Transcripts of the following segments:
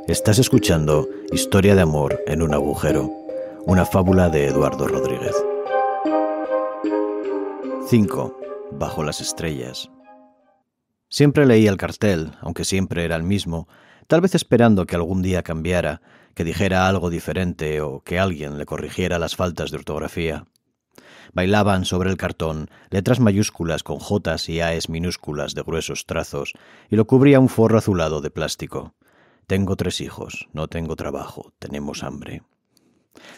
Estás escuchando Historia de amor en un agujero, una fábula de Eduardo Rodríguez. 5. Bajo las estrellas. Siempre leía el cartel, aunque siempre era el mismo, tal vez esperando que algún día cambiara, que dijera algo diferente o que alguien le corrigiera las faltas de ortografía. Bailaban sobre el cartón letras mayúsculas con jotas y aes minúsculas de gruesos trazos, y lo cubría un forro azulado de plástico. Tengo 3 hijos, no tengo trabajo, tenemos hambre.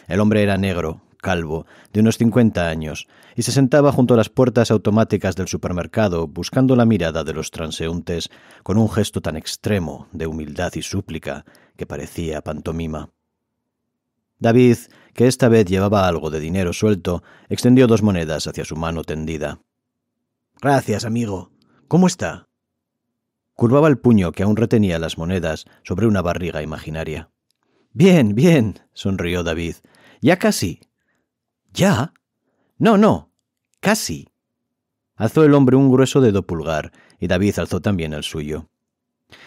El hombre era negro, calvo, de unos 50 años, y se sentaba junto a las puertas automáticas del supermercado buscando la mirada de los transeúntes con un gesto tan extremo de humildad y súplica que parecía pantomima. David, que esta vez llevaba algo de dinero suelto, extendió 2 monedas hacia su mano tendida. «Gracias, amigo. ¿Cómo está?» Curvaba el puño que aún retenía las monedas sobre una barriga imaginaria. «Bien, bien», sonrió David. «Ya casi». «¿Ya? No, casi». Alzó el hombre un grueso dedo pulgar, y David alzó también el suyo.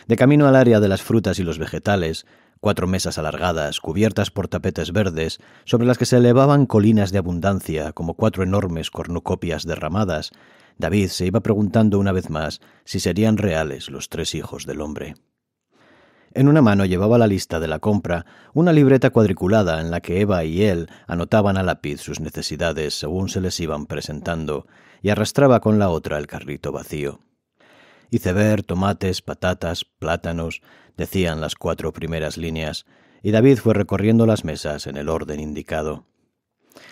De camino al área de las frutas y los vegetales, 4 mesas alargadas, cubiertas por tapetes verdes, sobre las que se elevaban colinas de abundancia como 4 enormes cornucopias derramadas, David se iba preguntando una vez más si serían reales los 3 hijos del hombre. En una mano llevaba la lista de la compra, una libreta cuadriculada en la que Eva y él anotaban a lápiz sus necesidades según se les iban presentando, y arrastraba con la otra el carrito vacío. Iceberg, tomates, patatas, plátanos, decían las 4 primeras líneas, y David fue recorriendo las mesas en el orden indicado.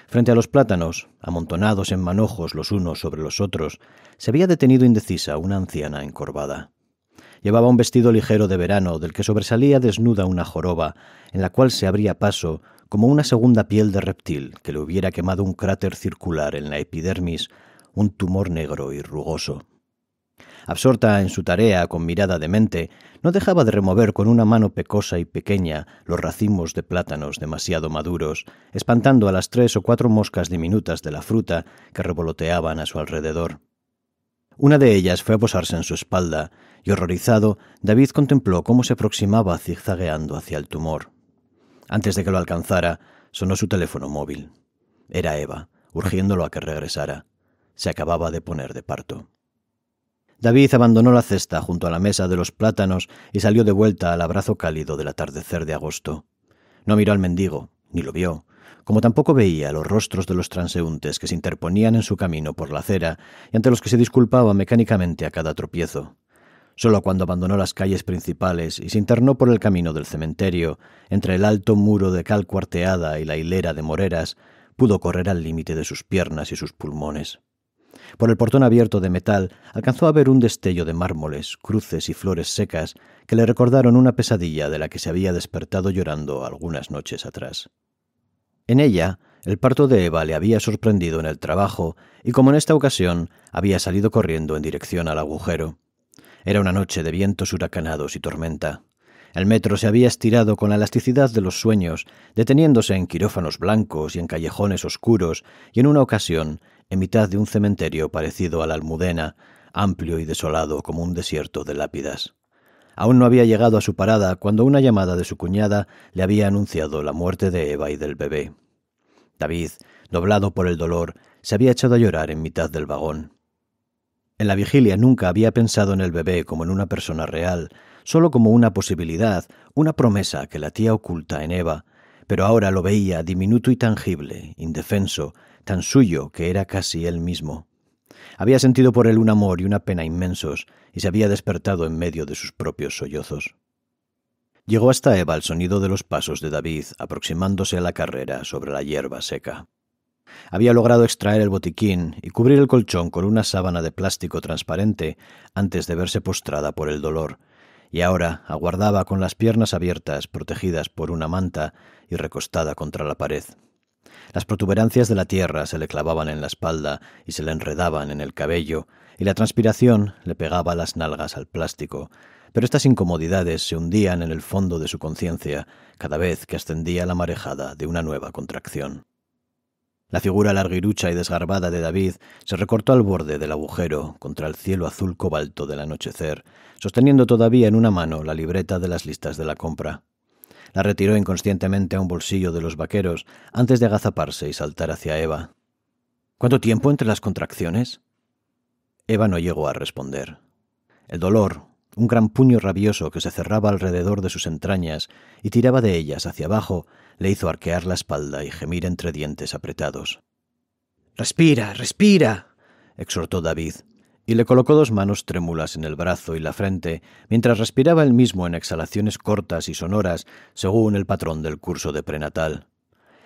Frente a los plátanos, amontonados en manojos los unos sobre los otros, se había detenido indecisa una anciana encorvada. Llevaba un vestido ligero de verano del que sobresalía desnuda una joroba, en la cual se abría paso como una segunda piel de reptil que le hubiera quemado un cráter circular en la epidermis, un tumor negro y rugoso. Absorta en su tarea con mirada demente, no dejaba de remover con una mano pecosa y pequeña los racimos de plátanos demasiado maduros, espantando a las 3 o 4 moscas diminutas de la fruta que revoloteaban a su alrededor. Una de ellas fue a posarse en su espalda, y horrorizado, David contempló cómo se aproximaba zigzagueando hacia el tumor. Antes de que lo alcanzara, sonó su teléfono móvil. Era Eva, urgiéndolo a que regresara. Se acababa de poner de parto. David abandonó la cesta junto a la mesa de los plátanos y salió de vuelta al abrazo cálido del atardecer de agosto. No miró al mendigo, ni lo vio, como tampoco veía los rostros de los transeúntes que se interponían en su camino por la acera y ante los que se disculpaba mecánicamente a cada tropiezo. Solo cuando abandonó las calles principales y se internó por el camino del cementerio, entre el alto muro de cal cuarteada y la hilera de moreras, pudo correr al límite de sus piernas y sus pulmones. Por el portón abierto de metal alcanzó a ver un destello de mármoles, cruces y flores secas que le recordaron una pesadilla de la que se había despertado llorando algunas noches atrás. En ella, el parto de Eva le había sorprendido en el trabajo y, como en esta ocasión, había salido corriendo en dirección al agujero. Era una noche de vientos huracanados y tormenta. El metro se había estirado con la elasticidad de los sueños, deteniéndose en quirófanos blancos y en callejones oscuros, y en una ocasión, en mitad de un cementerio parecido a la Almudena, amplio y desolado como un desierto de lápidas. Aún no había llegado a su parada cuando una llamada de su cuñada le había anunciado la muerte de Eva y del bebé. David, doblado por el dolor, se había echado a llorar en mitad del vagón. En la vigilia nunca había pensado en el bebé como en una persona real, solo como una posibilidad, una promesa que latía oculta en Eva, pero ahora lo veía diminuto y tangible, indefenso, tan suyo que era casi él mismo. Había sentido por él un amor y una pena inmensos, y se había despertado en medio de sus propios sollozos. Llegó hasta Eva el sonido de los pasos de David aproximándose a la carrera sobre la hierba seca. Había logrado extraer el botiquín y cubrir el colchón con una sábana de plástico transparente antes de verse postrada por el dolor, y ahora aguardaba con las piernas abiertas, protegidas por una manta y recostada contra la pared. Las protuberancias de la tierra se le clavaban en la espalda y se le enredaban en el cabello, y la transpiración le pegaba las nalgas al plástico, pero estas incomodidades se hundían en el fondo de su conciencia cada vez que ascendía la marejada de una nueva contracción. La figura larguirucha y desgarbada de David se recortó al borde del agujero contra el cielo azul cobalto del anochecer, sosteniendo todavía en una mano la libreta de las listas de la compra. La retiró inconscientemente a un bolsillo de los vaqueros antes de agazaparse y saltar hacia Eva. ¿Cuánto tiempo entre las contracciones? Eva no llegó a responder. El dolor, un gran puño rabioso que se cerraba alrededor de sus entrañas y tiraba de ellas hacia abajo, le hizo arquear la espalda y gemir entre dientes apretados. «¡Respira, respira!», exhortó David, y le colocó 2 manos trémulas en el brazo y la frente, mientras respiraba él mismo en exhalaciones cortas y sonoras, según el patrón del curso de prenatal.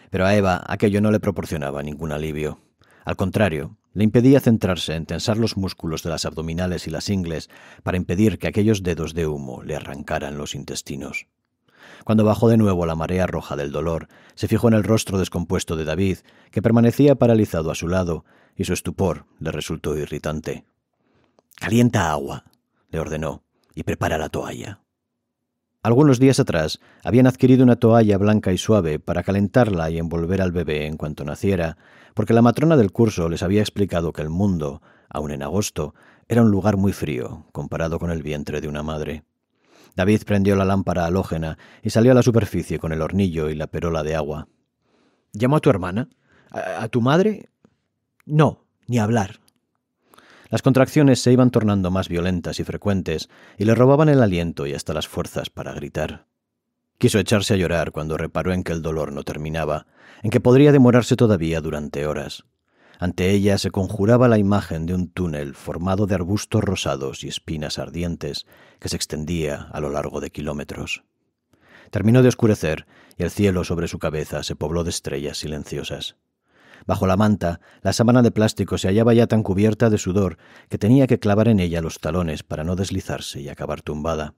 Pero a Eva aquello no le proporcionaba ningún alivio. Al contrario, le impedía centrarse en tensar los músculos de las abdominales y las ingles para impedir que aquellos dedos de humo le arrancaran los intestinos. Cuando bajó de nuevo la marea roja del dolor, se fijó en el rostro descompuesto de David, que permanecía paralizado a su lado, y su estupor le resultó irritante. «Calienta agua», le ordenó, «y prepara la toalla». Algunos días atrás habían adquirido una toalla blanca y suave para calentarla y envolver al bebé en cuanto naciera, porque la matrona del curso les había explicado que el mundo, aun en agosto, era un lugar muy frío comparado con el vientre de una madre. David prendió la lámpara halógena y salió a la superficie con el hornillo y la perola de agua. «¿Llamo a tu hermana? ¿A tu madre?» «No, ni hablar». Las contracciones se iban tornando más violentas y frecuentes y le robaban el aliento y hasta las fuerzas para gritar. Quiso echarse a llorar cuando reparó en que el dolor no terminaba, en que podría demorarse todavía durante horas. Ante ella se conjuraba la imagen de un túnel formado de arbustos rosados y espinas ardientes que se extendía a lo largo de kilómetros. Terminó de oscurecer y el cielo sobre su cabeza se pobló de estrellas silenciosas. Bajo la manta, la sábana de plástico se hallaba ya tan cubierta de sudor que tenía que clavar en ella los talones para no deslizarse y acabar tumbada.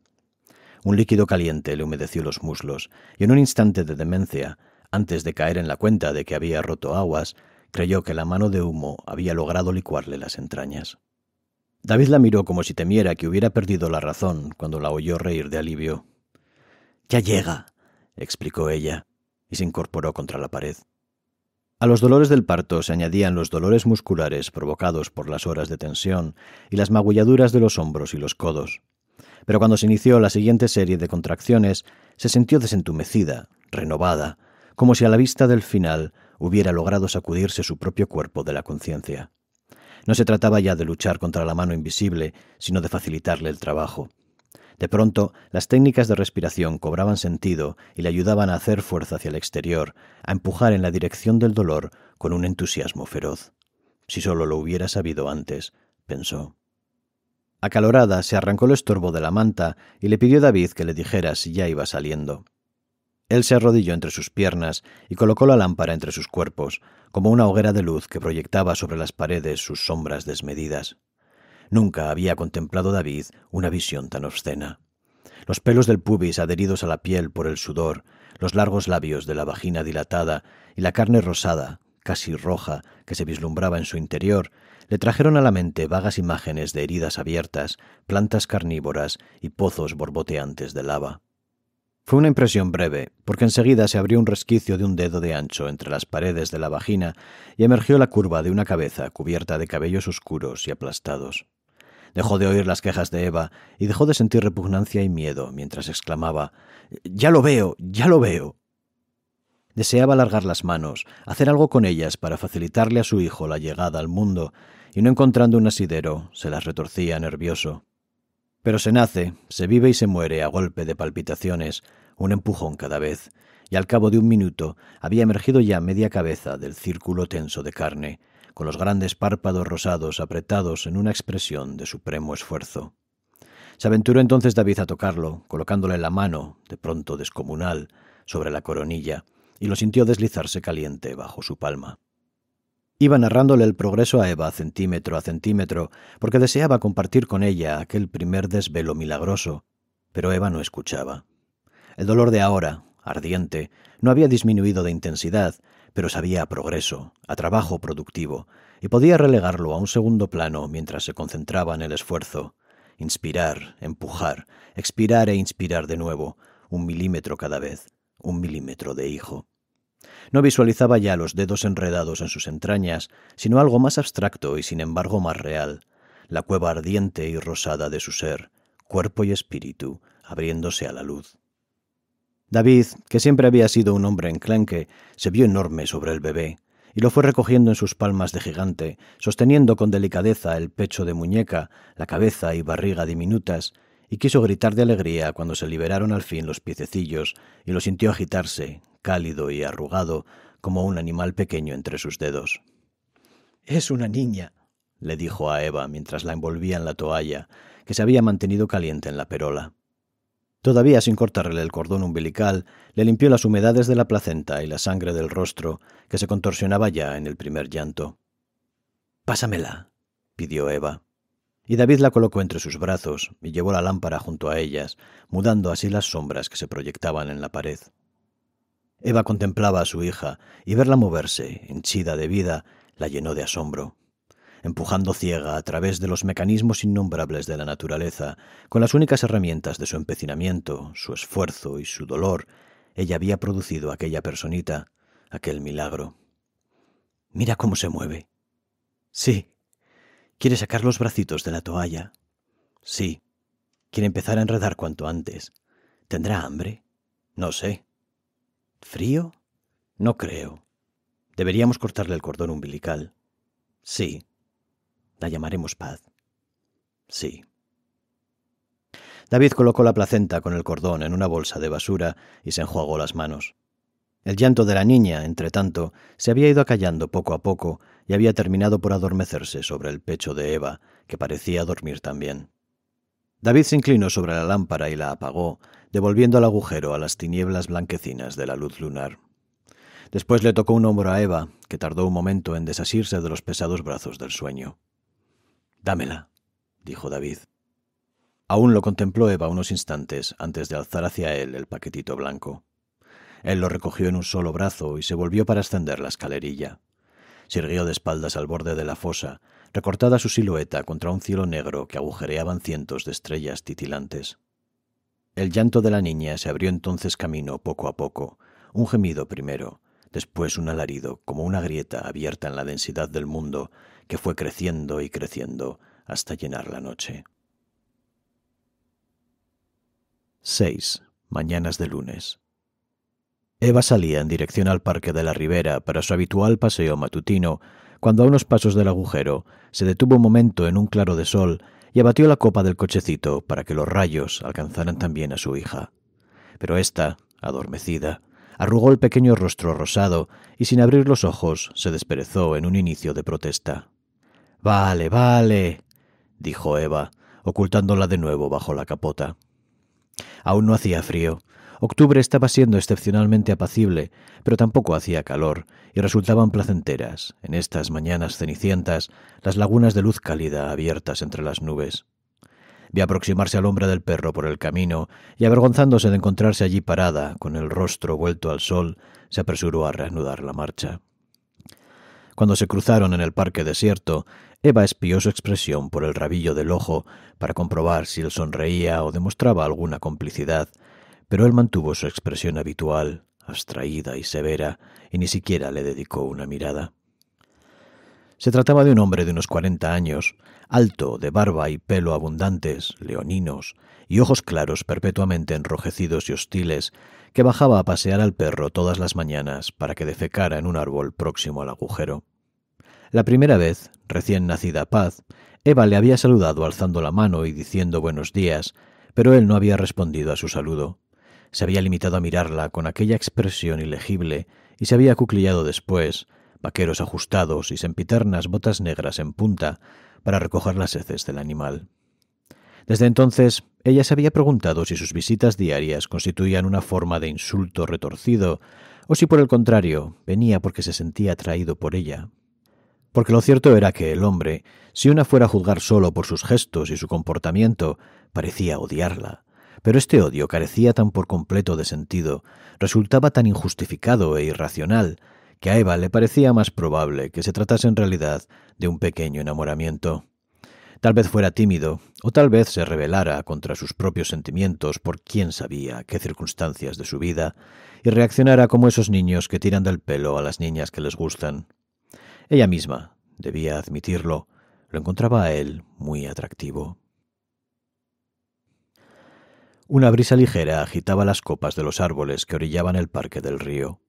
Un líquido caliente le humedeció los muslos, y en un instante de demencia, antes de caer en la cuenta de que había roto aguas, creyó que la mano de humo había logrado licuarle las entrañas. David la miró como si temiera que hubiera perdido la razón cuando la oyó reír de alivio. «Ya llega», explicó ella, y se incorporó contra la pared. A los dolores del parto se añadían los dolores musculares provocados por las horas de tensión y las magulladuras de los hombros y los codos. Pero cuando se inició la siguiente serie de contracciones, se sintió desentumecida, renovada, como si a la vista del final hubiera logrado sacudirse su propio cuerpo de la conciencia. No se trataba ya de luchar contra la mano invisible, sino de facilitarle el trabajo. De pronto, las técnicas de respiración cobraban sentido y le ayudaban a hacer fuerza hacia el exterior, a empujar en la dirección del dolor con un entusiasmo feroz. Si solo lo hubiera sabido antes, pensó. Acalorada, se arrancó el estorbo de la manta y le pidió a David que le dijera si ya iba saliendo. Él se arrodilló entre sus piernas y colocó la lámpara entre sus cuerpos, como una hoguera de luz que proyectaba sobre las paredes sus sombras desmedidas. Nunca había contemplado David una visión tan obscena. Los pelos del pubis adheridos a la piel por el sudor, los largos labios de la vagina dilatada y la carne rosada, casi roja, que se vislumbraba en su interior, le trajeron a la mente vagas imágenes de heridas abiertas, plantas carnívoras y pozos borboteantes de lava. Fue una impresión breve, porque enseguida se abrió un resquicio de un dedo de ancho entre las paredes de la vagina y emergió la curva de una cabeza cubierta de cabellos oscuros y aplastados. Dejó de oír las quejas de Eva y dejó de sentir repugnancia y miedo mientras exclamaba «¡Ya lo veo! ¡Ya lo veo!». Deseaba alargar las manos, hacer algo con ellas para facilitarle a su hijo la llegada al mundo, y no encontrando un asidero, se las retorcía nervioso. Pero se nace, se vive y se muere a golpe de palpitaciones, un empujón cada vez, y al cabo de un minuto había emergido ya media cabeza del círculo tenso de carne, con los grandes párpados rosados apretados en una expresión de supremo esfuerzo. Se aventuró entonces David a tocarlo, colocándole la mano, de pronto descomunal, sobre la coronilla, y lo sintió deslizarse caliente bajo su palma. Iba narrándole el progreso a Eva centímetro a centímetro, porque deseaba compartir con ella aquel primer desvelo milagroso, pero Eva no escuchaba. El dolor de ahora, ardiente, no había disminuido de intensidad, pero sabía a progreso, a trabajo productivo, y podía relegarlo a un segundo plano mientras se concentraba en el esfuerzo. Inspirar, empujar, expirar e inspirar de nuevo, 1 milímetro cada vez, 1 milímetro de hijo. No visualizaba ya los dedos enredados en sus entrañas, sino algo más abstracto y sin embargo más real, la cueva ardiente y rosada de su ser, cuerpo y espíritu, abriéndose a la luz. David, que siempre había sido un hombre enclenque, se vio enorme sobre el bebé, y lo fue recogiendo en sus palmas de gigante, sosteniendo con delicadeza el pecho de muñeca, la cabeza y barriga diminutas, y quiso gritar de alegría cuando se liberaron al fin los piececillos y lo sintió agitarse, cálido y arrugado, como un animal pequeño entre sus dedos. «Es una niña», le dijo a Eva mientras la envolvía en la toalla, que se había mantenido caliente en la perola. Todavía sin cortarle el cordón umbilical, le limpió las humedades de la placenta y la sangre del rostro, que se contorsionaba ya en el primer llanto. «Pásamela», pidió Eva. Y David la colocó entre sus brazos y llevó la lámpara junto a ellas, mudando así las sombras que se proyectaban en la pared. Eva contemplaba a su hija y verla moverse, henchida de vida, la llenó de asombro. Empujando ciega a través de los mecanismos innombrables de la naturaleza, con las únicas herramientas de su empecinamiento, su esfuerzo y su dolor, ella había producido aquella personita, aquel milagro. «Mira cómo se mueve». «Sí». «Quiere sacar los bracitos de la toalla». «Sí». «Quiere empezar a enredar cuanto antes». «¿Tendrá hambre?» «No sé». «¿Frío?» «No creo». «Deberíamos cortarle el cordón umbilical». «Sí». «La llamaremos Paz». «Sí». David colocó la placenta con el cordón en una bolsa de basura y se enjuagó las manos. El llanto de la niña, entretanto, se había ido acallando poco a poco y había terminado por adormecerse sobre el pecho de Eva, que parecía dormir también. David se inclinó sobre la lámpara y la apagó, devolviendo el agujero a las tinieblas blanquecinas de la luz lunar. Después le tocó un hombro a Eva, que tardó un momento en desasirse de los pesados brazos del sueño. «Dámela», dijo David. Aún lo contempló Eva unos instantes antes de alzar hacia él el paquetito blanco. Él lo recogió en un solo brazo y se volvió para ascender la escalerilla. Se irguió de espaldas al borde de la fosa, recortada su silueta contra un cielo negro que agujereaban cientos de estrellas titilantes. El llanto de la niña se abrió entonces camino poco a poco, un gemido primero, después un alarido como una grieta abierta en la densidad del mundo que fue creciendo y creciendo hasta llenar la noche. 6. Mañanas de lunes. Eva salía en dirección al Parque de la Ribera para su habitual paseo matutino, cuando a unos pasos del agujero se detuvo un momento en un claro de sol y abatió la copa del cochecito para que los rayos alcanzaran también a su hija. Pero ésta, adormecida, arrugó el pequeño rostro rosado y sin abrir los ojos se desperezó en un inicio de protesta. «Vale, vale», dijo Eva, ocultándola de nuevo bajo la capota. Aún no hacía frío. Octubre estaba siendo excepcionalmente apacible, pero tampoco hacía calor, y resultaban placenteras, en estas mañanas cenicientas, las lagunas de luz cálida abiertas entre las nubes. Vio aproximarse al hombre del perro por el camino, y avergonzándose de encontrarse allí parada, con el rostro vuelto al sol, se apresuró a reanudar la marcha. Cuando se cruzaron en el parque desierto, Eva espió su expresión por el rabillo del ojo para comprobar si él sonreía o demostraba alguna complicidad, pero él mantuvo su expresión habitual, abstraída y severa, y ni siquiera le dedicó una mirada. Se trataba de un hombre de unos 40 años, alto, de barba y pelo abundantes, leoninos, y ojos claros perpetuamente enrojecidos y hostiles, que bajaba a pasear al perro todas las mañanas para que defecara en un árbol próximo al agujero. La primera vez, recién nacida Paz, Eva le había saludado alzando la mano y diciendo buenos días, pero él no había respondido a su saludo. Se había limitado a mirarla con aquella expresión ilegible y se había acuclillado después, vaqueros ajustados y sempiternas botas negras en punta, para recoger las heces del animal. Desde entonces, ella se había preguntado si sus visitas diarias constituían una forma de insulto retorcido o si, por el contrario, venía porque se sentía atraído por ella. Porque lo cierto era que el hombre, si una fuera a juzgar solo por sus gestos y su comportamiento, parecía odiarla. Pero este odio carecía tan por completo de sentido, resultaba tan injustificado e irracional, que a Eva le parecía más probable que se tratase en realidad de un pequeño enamoramiento. Tal vez fuera tímido, o tal vez se rebelara contra sus propios sentimientos por quién sabía qué circunstancias de su vida, y reaccionara como esos niños que tiran del pelo a las niñas que les gustan. Ella misma, debía admitirlo, lo encontraba a él muy atractivo. Una brisa ligera agitaba las copas de los árboles que orillaban el parque del río.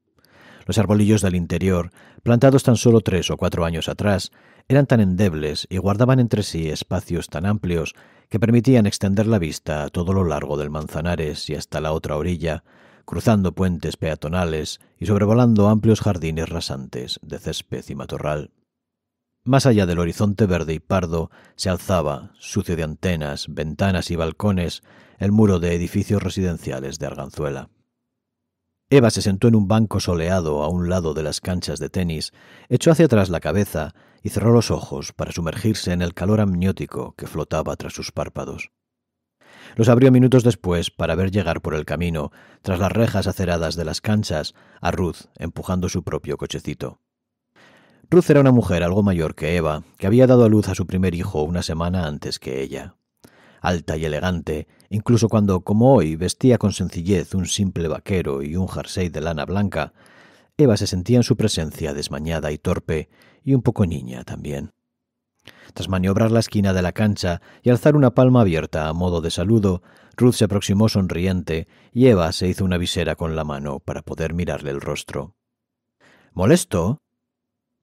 Los arbolillos del interior, plantados tan solo 3 o 4 años atrás, eran tan endebles y guardaban entre sí espacios tan amplios que permitían extender la vista a todo lo largo del Manzanares y hasta la otra orilla, cruzando puentes peatonales y sobrevolando amplios jardines rasantes de césped y matorral. Más allá del horizonte verde y pardo se alzaba, sucio de antenas, ventanas y balcones, el muro de edificios residenciales de Arganzuela. Eva se sentó en un banco soleado a un lado de las canchas de tenis, echó hacia atrás la cabeza y cerró los ojos para sumergirse en el calor amniótico que flotaba tras sus párpados. Los abrió minutos después para ver llegar por el camino, tras las rejas aceradas de las canchas, a Ruth empujando su propio cochecito. Ruth era una mujer algo mayor que Eva, que había dado a luz a su primer hijo una semana antes que ella. Alta y elegante, incluso cuando, como hoy, vestía con sencillez un simple vaquero y un jersey de lana blanca, Eva se sentía en su presencia desmañada y torpe, y un poco niña también. Tras maniobrar la esquina de la cancha y alzar una palma abierta a modo de saludo, Ruth se aproximó sonriente y Eva se hizo una visera con la mano para poder mirarle el rostro. ¿Molesto?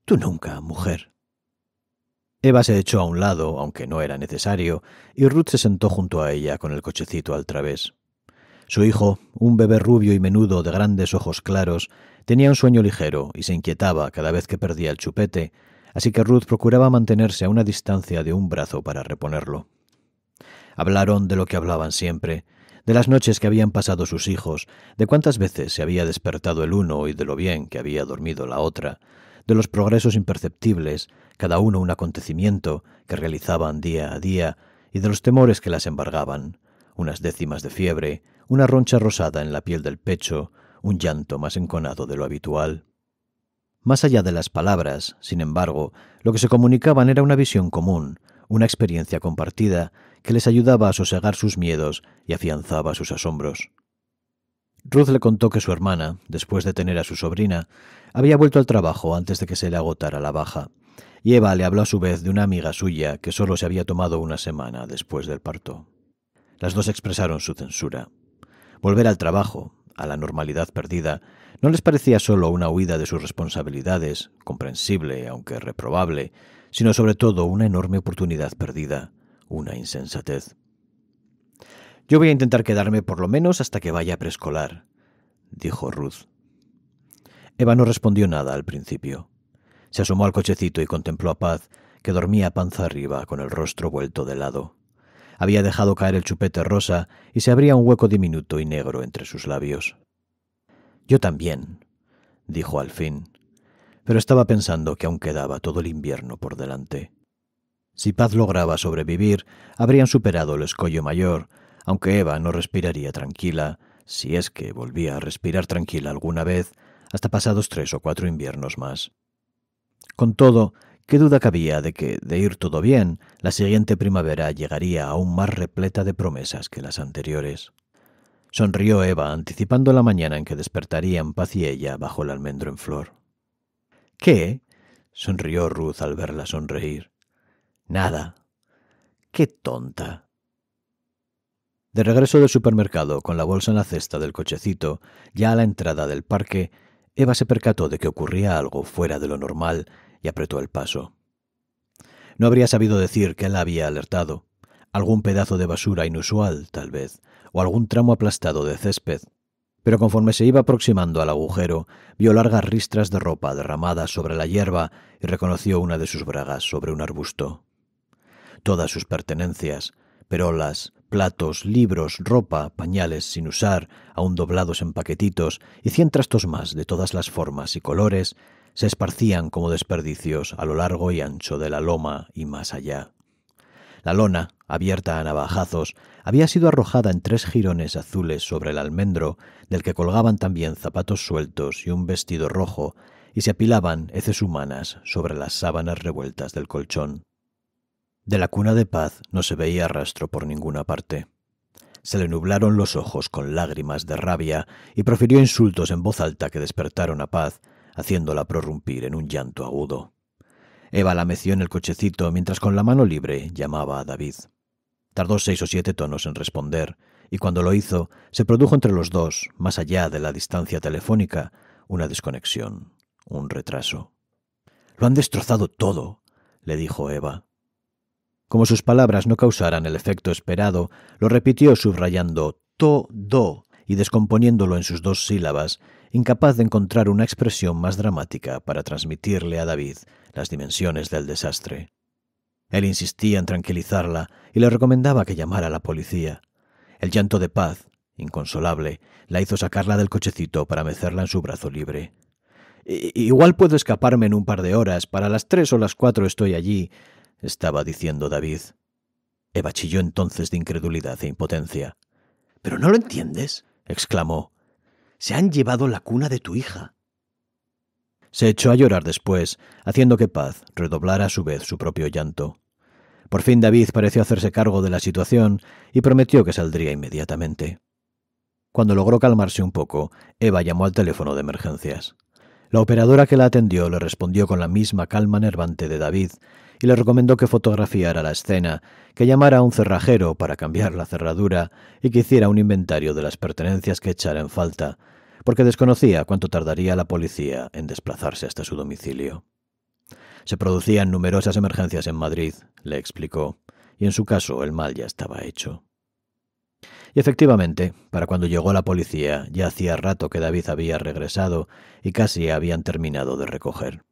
Tú nunca, mujer. Eva se echó a un lado, aunque no era necesario, y Ruth se sentó junto a ella con el cochecito al través. Su hijo, un bebé rubio y menudo de grandes ojos claros, tenía un sueño ligero y se inquietaba cada vez que perdía el chupete, así que Ruth procuraba mantenerse a una distancia de un brazo para reponerlo. Hablaron de lo que hablaban siempre, de las noches que habían pasado sus hijos, de cuántas veces se había despertado el uno y de lo bien que había dormido la otra, de los progresos imperceptibles, cada uno un acontecimiento que realizaban día a día, y de los temores que las embargaban, unas décimas de fiebre, una roncha rosada en la piel del pecho, un llanto más enconado de lo habitual. Más allá de las palabras, sin embargo, lo que se comunicaban era una visión común, una experiencia compartida que les ayudaba a sosegar sus miedos y afianzaba sus asombros. Ruth le contó que su hermana, después de tener a su sobrina, había vuelto al trabajo antes de que se le agotara la baja, y Eva le habló a su vez de una amiga suya que solo se había tomado una semana después del parto. Las dos expresaron su censura. Volver al trabajo, a la normalidad perdida, no les parecía solo una huida de sus responsabilidades, comprensible aunque reprobable, sino sobre todo una enorme oportunidad perdida, una insensatez. «Yo voy a intentar quedarme por lo menos hasta que vaya a preescolar», dijo Ruth. Eva no respondió nada al principio. Se asomó al cochecito y contempló a Paz, que dormía panza arriba con el rostro vuelto de lado. Había dejado caer el chupete rosa y se abría un hueco diminuto y negro entre sus labios. «Yo también», dijo al fin, pero estaba pensando que aún quedaba todo el invierno por delante. Si Paz lograba sobrevivir, habrían superado el escollo mayor, aunque Eva no respiraría tranquila, si es que volvía a respirar tranquila alguna vez, hasta pasados 3 o 4 inviernos más. Con todo, qué duda cabía de que, de ir todo bien, la siguiente primavera llegaría aún más repleta de promesas que las anteriores. Sonrió Eva, anticipando la mañana en que despertarían Paz y ella bajo el almendro en flor. «¿Qué?», sonrió Ruth al verla sonreír. «Nada. ¡Qué tonta!». De regreso del supermercado con la bolsa en la cesta del cochecito, ya a la entrada del parque, Eva se percató de que ocurría algo fuera de lo normal y apretó el paso. No habría sabido decir qué la había alertado. Algún pedazo de basura inusual, tal vez, o algún tramo aplastado de césped. Pero conforme se iba aproximando al agujero, vio largas ristras de ropa derramadas sobre la hierba y reconoció una de sus bragas sobre un arbusto. Todas sus pertenencias, perolas, platos, libros, ropa, pañales sin usar, aún doblados en paquetitos, y 100 trastos más de todas las formas y colores, se esparcían como desperdicios a lo largo y ancho de la loma y más allá. La lona, abierta a navajazos, había sido arrojada en 3 jirones azules sobre el almendro, del que colgaban también zapatos sueltos y un vestido rojo, y se apilaban heces humanas sobre las sábanas revueltas del colchón. De la cuna de Paz no se veía rastro por ninguna parte. Se le nublaron los ojos con lágrimas de rabia y profirió insultos en voz alta que despertaron a Paz, haciéndola prorrumpir en un llanto agudo. Eva la meció en el cochecito mientras con la mano libre llamaba a David. Tardó 6 o 7 tonos en responder, y cuando lo hizo, se produjo entre los dos, más allá de la distancia telefónica, una desconexión, un retraso. «Lo han destrozado todo», le dijo Eva. Como sus palabras no causaran el efecto esperado, lo repitió subrayando «todo» y descomponiéndolo en sus 2 sílabas, incapaz de encontrar una expresión más dramática para transmitirle a David las dimensiones del desastre. Él insistía en tranquilizarla y le recomendaba que llamara a la policía. El llanto de Paz, inconsolable, la hizo sacarla del cochecito para mecerla en su brazo libre. «Igual puedo escaparme en un par de horas. Para las 3 o las 4 estoy allí», estaba diciendo David. Eva chilló entonces de incredulidad e impotencia. «¿Pero no lo entiendes?», exclamó. «Se han llevado la cuna de tu hija». Se echó a llorar después, haciendo que Paz redoblara a su vez su propio llanto. Por fin David pareció hacerse cargo de la situación y prometió que saldría inmediatamente. Cuando logró calmarse un poco, Eva llamó al teléfono de emergencias. La operadora que la atendió le respondió con la misma calma enervante de David y le recomendó que fotografiara la escena, que llamara a un cerrajero para cambiar la cerradura y que hiciera un inventario de las pertenencias que echara en falta, porque desconocía cuánto tardaría la policía en desplazarse hasta su domicilio. Se producían numerosas emergencias en Madrid, le explicó, y en su caso el mal ya estaba hecho. Y efectivamente, para cuando llegó la policía, ya hacía rato que David había regresado y casi habían terminado de recoger.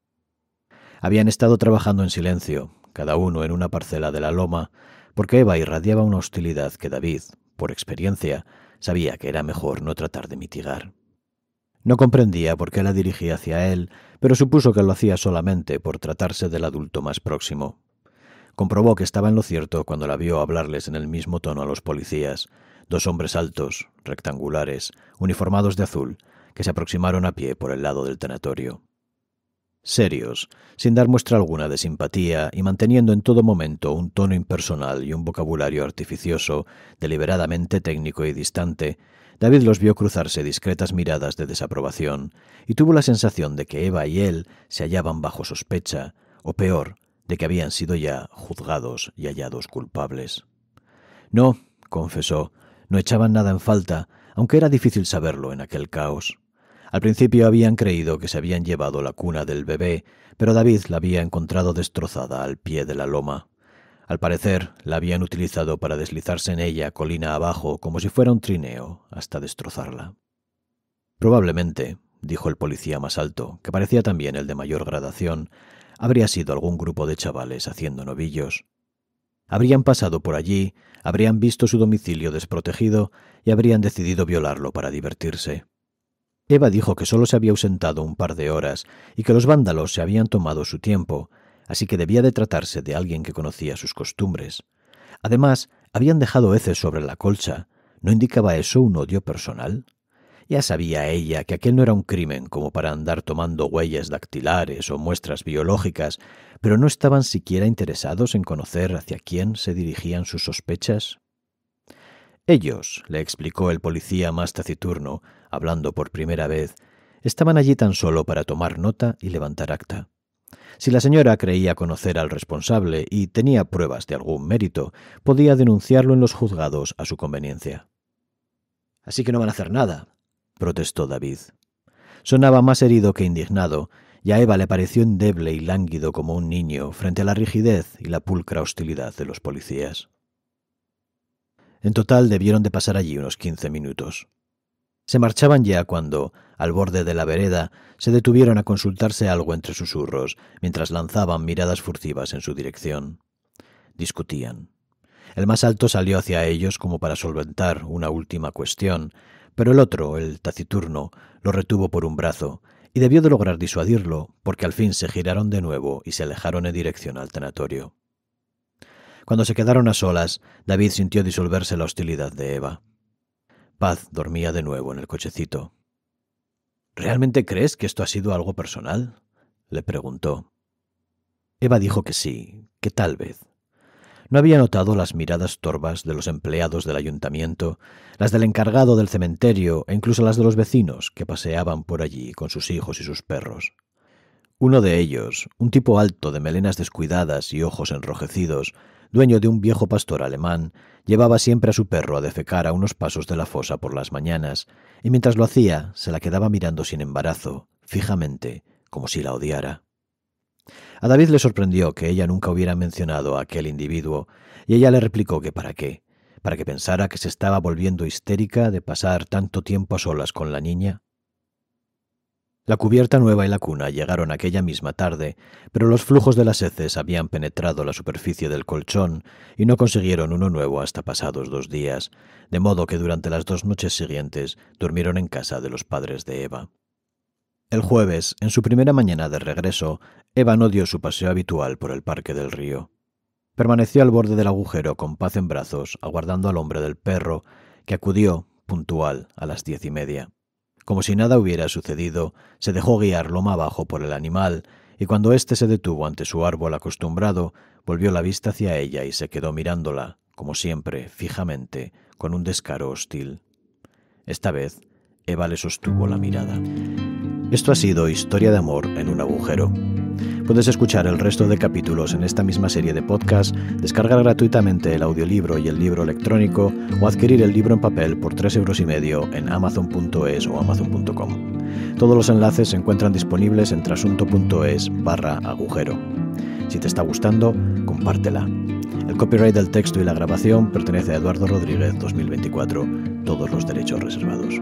Habían estado trabajando en silencio, cada uno en una parcela de la loma, porque Eva irradiaba una hostilidad que David, por experiencia, sabía que era mejor no tratar de mitigar. No comprendía por qué la dirigía hacia él, pero supuso que lo hacía solamente por tratarse del adulto más próximo. Comprobó que estaba en lo cierto cuando la vio hablarles en el mismo tono a los policías, 2 hombres altos, rectangulares, uniformados de azul, que se aproximaron a pie por el lado del tanatorio. Serios, sin dar muestra alguna de simpatía y manteniendo en todo momento un tono impersonal y un vocabulario artificioso, deliberadamente técnico y distante, David los vio cruzarse discretas miradas de desaprobación y tuvo la sensación de que Eva y él se hallaban bajo sospecha, o peor, de que habían sido ya juzgados y hallados culpables. No, confesó, no echaban nada en falta, aunque era difícil saberlo en aquel caos. Al principio habían creído que se habían llevado la cuna del bebé, pero David la había encontrado destrozada al pie de la loma. Al parecer, la habían utilizado para deslizarse en ella colina abajo como si fuera un trineo, hasta destrozarla. Probablemente, dijo el policía más alto, que parecía también el de mayor gradación, habría sido algún grupo de chavales haciendo novillos. Habrían pasado por allí, habrían visto su domicilio desprotegido y habrían decidido violarlo para divertirse. Eva dijo que solo se había ausentado un par de horas y que los vándalos se habían tomado su tiempo, así que debía de tratarse de alguien que conocía sus costumbres. Además, habían dejado heces sobre la colcha. ¿No indicaba eso un odio personal? Ya sabía ella que aquel no era un crimen como para andar tomando huellas dactilares o muestras biológicas, pero ¿no estaban siquiera interesados en conocer hacia quién se dirigían sus sospechas? Ellos, le explicó el policía más taciturno, hablando por primera vez, estaban allí tan solo para tomar nota y levantar acta. Si la señora creía conocer al responsable y tenía pruebas de algún mérito, podía denunciarlo en los juzgados a su conveniencia. «Así que no van a hacer nada», protestó David. Sonaba más herido que indignado, y a Eva le pareció endeble y lánguido como un niño frente a la rigidez y la pulcra hostilidad de los policías. En total debieron de pasar allí unos 15 minutos. Se marchaban ya cuando, al borde de la vereda, se detuvieron a consultarse algo entre susurros, mientras lanzaban miradas furtivas en su dirección. Discutían. El más alto salió hacia ellos como para solventar una última cuestión, pero el otro, el taciturno, lo retuvo por un brazo, y debió de lograr disuadirlo, porque al fin se giraron de nuevo y se alejaron en dirección al tanatorio. Cuando se quedaron a solas, David sintió disolverse la hostilidad de Eva. Paz dormía de nuevo en el cochecito. «¿Realmente crees que esto ha sido algo personal?», le preguntó. Eva dijo que sí, que tal vez. No había notado las miradas torvas de los empleados del ayuntamiento, las del encargado del cementerio e incluso las de los vecinos que paseaban por allí con sus hijos y sus perros. Uno de ellos, un tipo alto de melenas descuidadas y ojos enrojecidos, dueño de un viejo pastor alemán, llevaba siempre a su perro a defecar a unos pasos de la fosa por las mañanas, y mientras lo hacía se la quedaba mirando sin embarazo, fijamente, como si la odiara. A David le sorprendió que ella nunca hubiera mencionado a aquel individuo, y ella le replicó que para qué, para que pensara que se estaba volviendo histérica de pasar tanto tiempo a solas con la niña. La cubierta nueva y la cuna llegaron aquella misma tarde, pero los flujos de las heces habían penetrado la superficie del colchón y no consiguieron uno nuevo hasta pasados 2 días, de modo que durante las 2 noches siguientes durmieron en casa de los padres de Eva. El jueves, en su primera mañana de regreso, Eva no dio su paseo habitual por el parque del río. Permaneció al borde del agujero con Paz en brazos, aguardando al hombre del perro, que acudió, puntual, a las 10:30. Como si nada hubiera sucedido, se dejó guiar loma abajo por el animal, y cuando éste se detuvo ante su árbol acostumbrado, volvió la vista hacia ella y se quedó mirándola, como siempre, fijamente, con un descaro hostil. Esta vez, Eva le sostuvo la mirada. Esto ha sido Historia de amor en un agujero. Puedes escuchar el resto de capítulos en esta misma serie de podcast, descargar gratuitamente el audiolibro y el libro electrónico o adquirir el libro en papel por 3,5 € en amazon.es o amazon.com. Todos los enlaces se encuentran disponibles en trasunto.es/agujero. Si te está gustando, compártela. El copyright del texto y la grabación pertenece a Eduardo Rodríguez 2024, todos los derechos reservados.